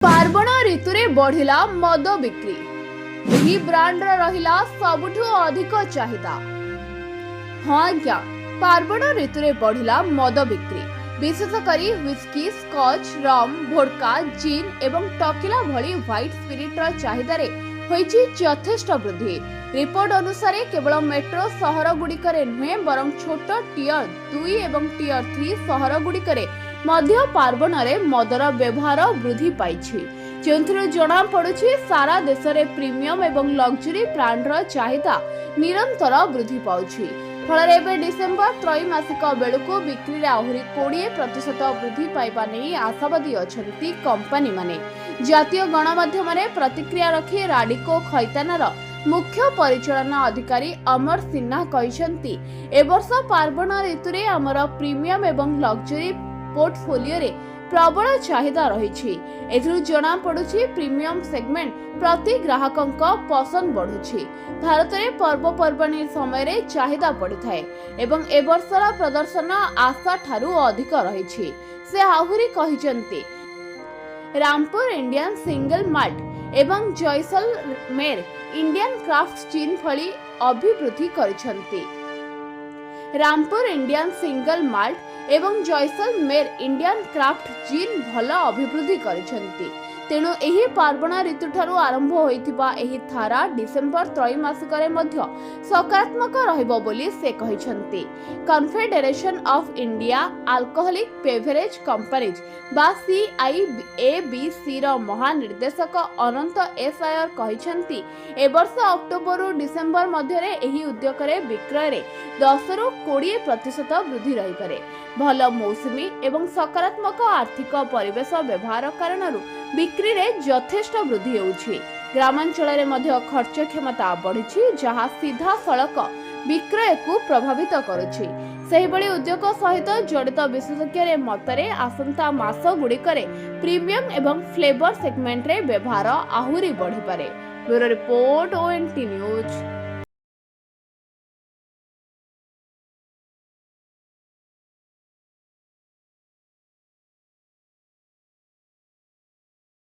पार्वण ऋतुरे बढ़िला मद बिक्री एही ब्रांडर रहिला सबुठु अधिक चाहिदा। हाँ आज्ञा, पार्वण ऋतुरे बढ़िला मद बिक्री विशेषकर व्हिस्की, स्कॉच, रम, वोडका, जिन एवं टकीला भली व्हाइट स्पिरिटर चाहिदारे होइछि यथेष्ट वृद्धि। रिपोर्ट अनुसार केवल मेट्रो सहर गुड़िकरे नुहे बरं छोट टियर 2 एवं टियर 3 सहर गुड़िकरे मध्य पार्वण में मदर व्यवहार वृद्धि पाइछि, जोंथिरु जणा पड़ुछि सारा देश में प्रीमियम एवं लग्जरी ब्रांडर चाहिदा निरंतर वृद्धि पाउछि। फल एवं डिसेम्बर त्रैमासिक बेलू बिक्री आहरी 20% वृद्धि पाइबा नहीं आशावादी अछंती कंपनी माने। जातीय गणमाध्यम प्रतिक्रिया रखी राडिको खैतानार मुख्य परिचालना अधिकारी अमर सिन्हा कहिसंती ए वर्ष पार्वण ऋतुरे आमर प्रीमियम एवं लग्जरी पोर्टफोलियो रे प्रबल चाहिदा रही। एथिरु जणा पड़ुछि प्रीमियम सेगमेंट प्रति ग्राहकंक पसंद बढ़ुछि। भारत में पर्वपर्वाणी समय रे चाहिदा पड़िथाए एवं ए वर्षर प्रदर्शन आशा ठारू अधिक रही। से आहुरी कहिसंती रामपुर इंडियन सिंगल माल्ट एवं जैसलमेर इंडियन क्राफ्ट जिन भली अभिवृद्धि करिसंती। रामपुर इंडियन सिंगल माल्ट एवं जैसलमेर इंडियन क्राफ्ट जिन भल अभिवृद्धि करिसंती। तेणु एही पार्वण ऋतु ठारू आरंभ होइथिबा एही धारा डिसेम्बर त्रैमासिक रे मध्य सकारात्मक रहिबो बोली से कहिसंती। Confederation of India alcoholic beverage companies बा CIABC रो महानिर्देशक अनंत एस आयर कहिसंती ए वर्ष अक्टोबर रु डिसेम्बर मध्य रे एही उद्योग रे विक्रय रे 10 रु 20% वृद्धि रही पारे। भल मौसुमी एवं सकारात्मक आर्थिक परिवेश व्यवहार कारणरू बिक्री रे यथेष्ट वृद्धि होउछि। ग्रामांचल रे मध्य खर्च क्षमता बढ़िछि, जहाँ सीधा सड़क विक्रय को प्रभावित करुछि। सेहिभଳି उद्योग सहित जड़ित विशेषज्ञ रे मतरे आसंता मास गुड़िकरे प्रीमियम एवं फ्लेवर सेगमेंट रे व्यवहार आहुरी बढ़ी पारे। Bureau report ONT news.